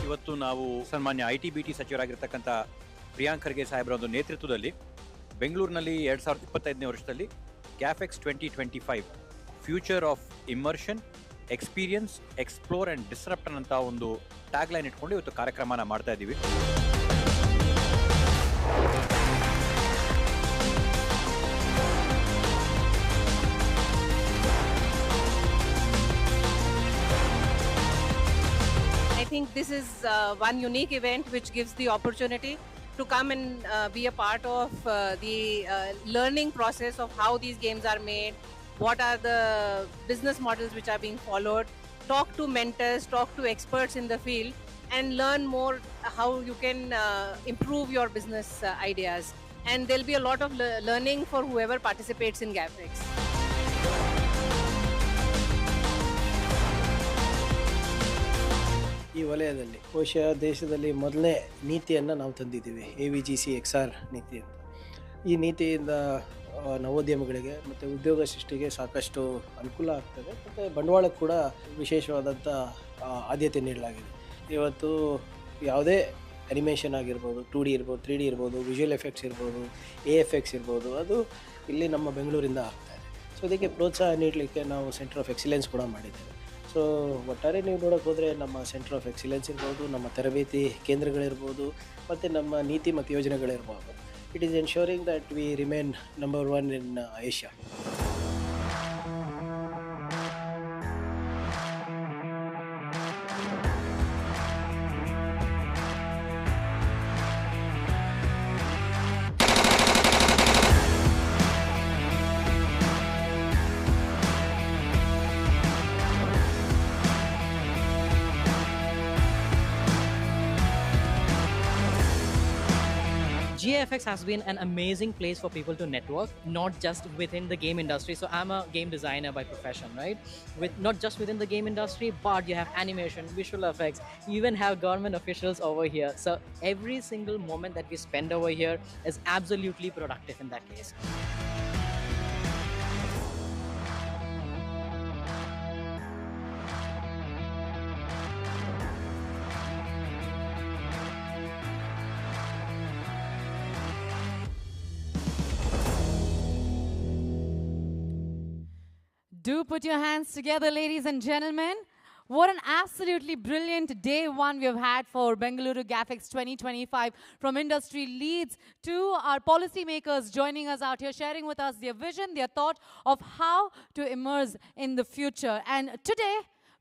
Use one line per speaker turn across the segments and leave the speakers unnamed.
ಇವತ್ತು ನಾವು ಸನ್ಮಾನ್ಯ IT-BT ಸಚಿವರಾಗಿರ್ತಕ್ಕಂಥ ಪ್ರಿಯಾಂಕ್ ಖರ್ಗೆ ಸಾಹೇಬ್ರ ಒಂದು ನೇತೃತ್ವದಲ್ಲಿ ಬೆಂಗಳೂರಿನಲ್ಲಿ 2025ನೇ ವರ್ಷದಲ್ಲಿ ಗ್ಯಾಫೆಕ್ಸ್ 2025 future of immersion experience explore and disrupt ಅಂತ ಒಂದು ಟ್ಯಾಗ್ ಲೈನ್ ಇಟ್ಕೊಂಡು ಇವತ್ತು ಕಾರ್ಯಕ್ರಮನ ಮಾಡ್ತಾ ಇದ್ದೀವಿ.
I think this is one unique event which gives the opportunity to come and be a part of the learning process of how these games are made, what are the business models which are being followed, talk to mentors, talk to experts in the field, and learn more how you can improve your business ideas. And there'll be a lot of learning for whoever participates in GAFEX.
ಈ ವಲಯದಲ್ಲಿ ಬಹುಶಃ ದೇಶದಲ್ಲಿ ಮೊದಲನೇ ನೀತಿಯನ್ನು ನಾವು ತಂದಿದ್ದೀವಿ, AVGC XR ನೀತಿ ಅಂತ. ಈ ನೀತಿಯಿಂದ ನವೋದ್ಯಮಗಳಿಗೆ ಮತ್ತು ಉದ್ಯೋಗ ಸೃಷ್ಟಿಗೆ ಸಾಕಷ್ಟು ಅನುಕೂಲ ಆಗ್ತದೆ ಮತ್ತು ಬಂಡವಾಳಕ್ಕೆ ಕೂಡ ವಿಶೇಷವಾದಂಥ ಆದ್ಯತೆ ನೀಡಲಾಗಿದೆ. ಇವತ್ತು ಯಾವುದೇ ಅನಿಮೇಷನ್ ಆಗಿರ್ಬೋದು, 2D ಇರ್ಬೋದು, 3D ಇರ್ಬೋದು, ವಿಜುವಲ್ ಎಫೆಕ್ಟ್ಸ್ ಇರ್ಬೋದು, AFX ಇರ್ಬೋದು, ಅದು ಇಲ್ಲಿ ನಮ್ಮ ಬೆಂಗಳೂರಿಂದ ಆಗ್ತಾಯಿದೆ. ಸೊ ಇದಕ್ಕೆ ಪ್ರೋತ್ಸಾಹ ನೀಡಲಿಕ್ಕೆ ನಾವು ಸೆಂಟರ್ ಆಫ್ ಎಕ್ಸಿಲೆನ್ಸ್ ಕೂಡ ಮಾಡಿದ್ದೇವೆ. ಸೊ ಒಟ್ಟಾರೆ ನೀವು ನೋಡೋಕೆ ಹೋದರೆ ನಮ್ಮ ಸೆಂಟರ್ ಆಫ್ ಎಕ್ಸಿಲೆನ್ಸ್ ಇರ್ಬೋದು, ನಮ್ಮ ತರಬೇತಿ ಕೇಂದ್ರಗಳಿರ್ಬೋದು ಮತ್ತು ನಮ್ಮ ನೀತಿ ಮತ್ತು ಯೋಜನೆಗಳಿರ್ಬೋದು. It is ensuring that we remain number 1 in Asia.
GFX has been an amazing place for people to network, not just within the game industry. So I'm a game designer by profession, right? With not just within the game industry, but you have animation, visual effects, you even have government officials over here. So every single moment that we spend over here is absolutely productive in that case.
Do put your hands together, ladies and gentlemen. What an absolutely brilliant day one we have had for Bengaluru GAFEX 2025. From industry leads to our policymakers joining us out here, sharing with us their vision, their thought of how to immerse in the future. And today,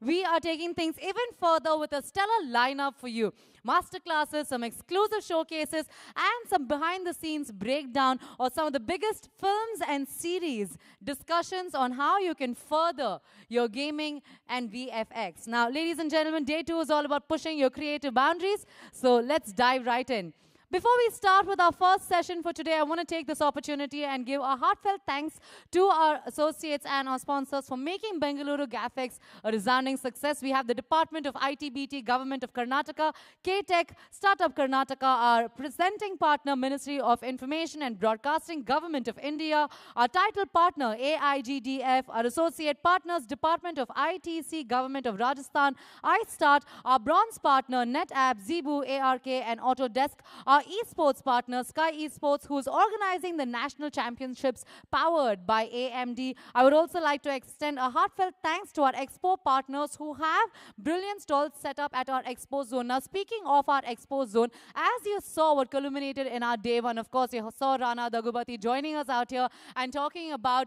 we are taking things even further with a stellar lineup for you. Masterclasses, some exclusive showcases, and some behind-the-scenes breakdown of some of the biggest films and series. Discussions on how you can further your gaming and VFX. Now, ladies and gentlemen, day 2 is all about pushing your creative boundaries. So let's dive right in. Before we start with our first session for today, I want to take this opportunity and give a heartfelt thanks to our associates and our sponsors for making Bengaluru GAFEX a resounding success. We have the Department of IT-BT, Government of Karnataka, K-Tech, Startup Karnataka, our presenting partner, Ministry of Information and Broadcasting, Government of India, our title partner, AIGDF, our associate partners, Department of ITC, Government of Rajasthan, iStart, our bronze partner, NetApp, Zebu, ARK, and Autodesk, our esports partner, Sky Esports, who is organizing the national championships powered by AMD. I would also like to extend a heartfelt thanks to our expo partners who have brilliant stalls set up at our expo zone. Now, speaking of our expo zone, as you saw what culminated in our day one, of course, you saw Rana Dagubati joining us out here and talking about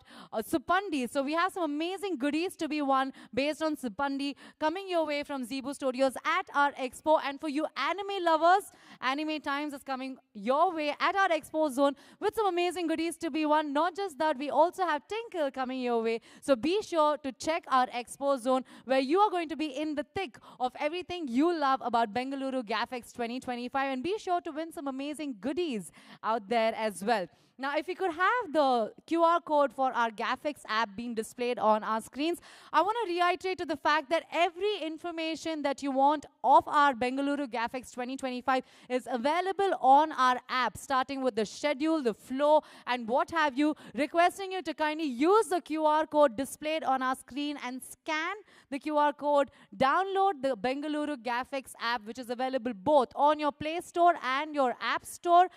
Supandi. So we have some amazing goodies to be won based on Supandi coming your way from Zebu Studios at our expo. And for you anime lovers, Anime Times is coming your way at our expo zone with some amazing goodies to be won. Not just that, we also have Tinkle coming your way. So be sure to check our expo zone where you are going to be in the thick of everything you love about Bengaluru GAFEX 2025, and be sure to win some amazing goodies out there as well. Now, if we could have the QR code for our GAFX app being displayed on our screens, I want to reiterate to the fact that every information that you want of our Bengaluru GAFX 2025 is available on our app, starting with the schedule, the flow, and what have you, requesting you to kindly use the QR code displayed on our screen and scan the QR code, download the Bengaluru GAFX app, which is available both on your Play Store and your App Store.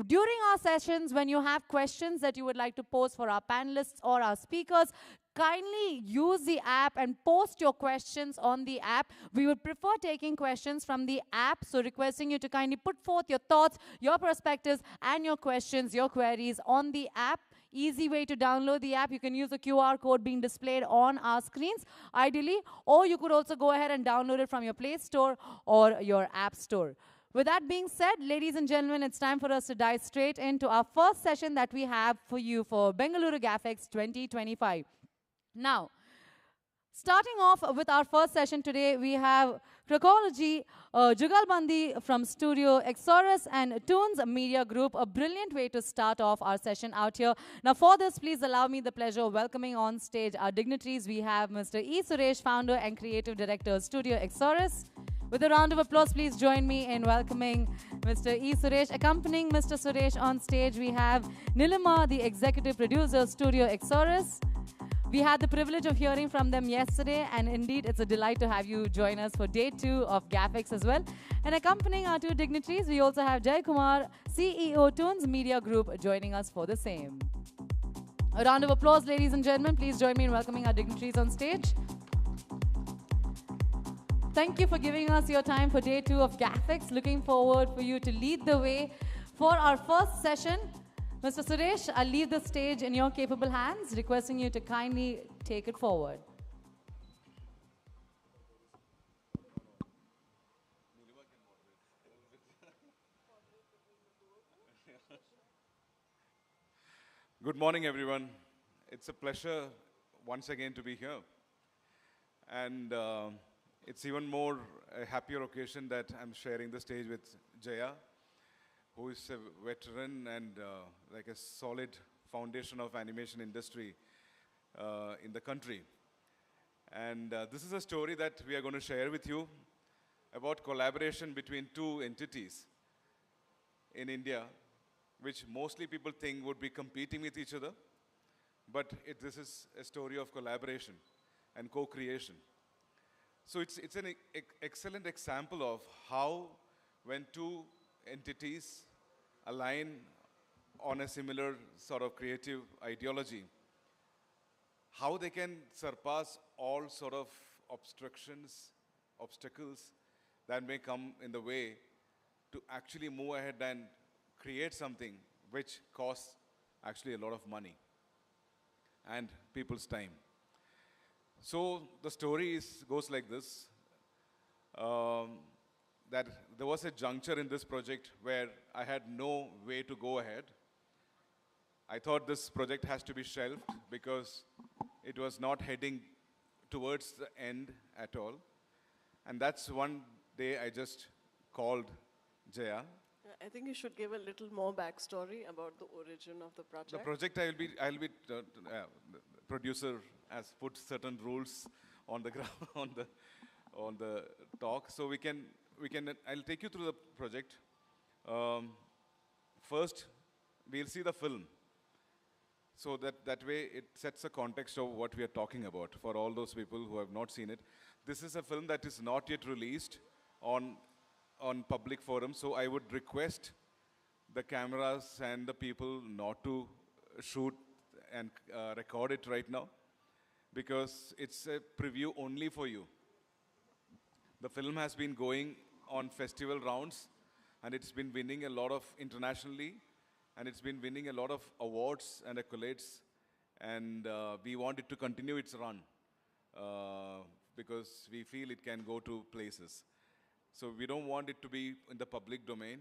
During our sessions, when you have questions that you would like to pose for our panelists or our speakers, kindly use the app and post your questions on the app. We would prefer taking questions from the app, so requesting you to kindly put forth your thoughts, your perspectives, and your questions, your queries on the app. Easy way to download the app. You can use the QR code being displayed on our screens, ideally, or you could also go ahead and download it from your Play Store or your App Store. With that being said, ladies and gentlemen, it's time for us to dive straight into our first session that we have for you for Bengaluru GAFX 2025. Now, starting off with our first session today, we have Croakology, Jugalbandi from Studio Eeksaurus, and Toonz Media Group, a brilliant way to start off our session out here. Now, for this, please allow me the pleasure of welcoming on stage our dignitaries. We have Mr. Eeksaurus, founder and creative director, Studio Eeksaurus. With a round of applause, please join me in welcoming Mr. Eeksaurus. Accompanying Mr. Suresh on stage, we have Nilima, the executive producer, Studio Eeksaurus. We had the privilege of hearing from them yesterday, and indeed, it's a delight to have you join us for day 2 of GAFX as well. And accompanying our 2 dignitaries, we also have Jay Kumar, CEO, Toonz Media Group, joining us for the same. A round of applause, ladies and gentlemen. Please join me in welcoming our dignitaries on stage. Thank you for giving us your time for day 2 of GAFX. Looking forward for you to lead the way for our first session. Mr. Suresh, I'll leave the stage in your capable hands, requesting you to kindly take it forward.
Good morning, everyone. It's a pleasure once again to be here. And it's even more a happier occasion that I'm sharing the stage with Jaya, who is a veteran and like a solid foundation of animation industry in the country. And this is a story that we are going to share with you about collaboration between 2 entities in India, which mostly people think would be competing with each other. But this is a story of collaboration and co-creation. So it's an excellent example of how when 2 entities align on a similar sort of creative ideology, how they can surpass all sort of obstacles that may come in the way to actually move ahead and create something which costs actually a lot of money and people's time. So the story goes like this, that there was a juncture in this project where I had no way to go ahead. I thought this project has to be shelved because it was not heading towards the end at all. And that's one day I just called Jaya.
I think you should give a little more backstory about the origin of the project.
The project I'll be producer has put certain rules on the ground on the talk. So I'll take you through the project. First, we'll see the film. So that way it sets a context of what we are talking about for all those people who have not seen it. This is a film that is not yet released on public forums. So I would request the cameras and the people not to shoot and record it right now, because it's a preview only for you. The film has been going on festival rounds, and it's been winning a lot of internationally, and it's been winning a lot of awards and accolades, and we want it to continue its run because we feel it can go to places. So we don't want it to be in the public domain.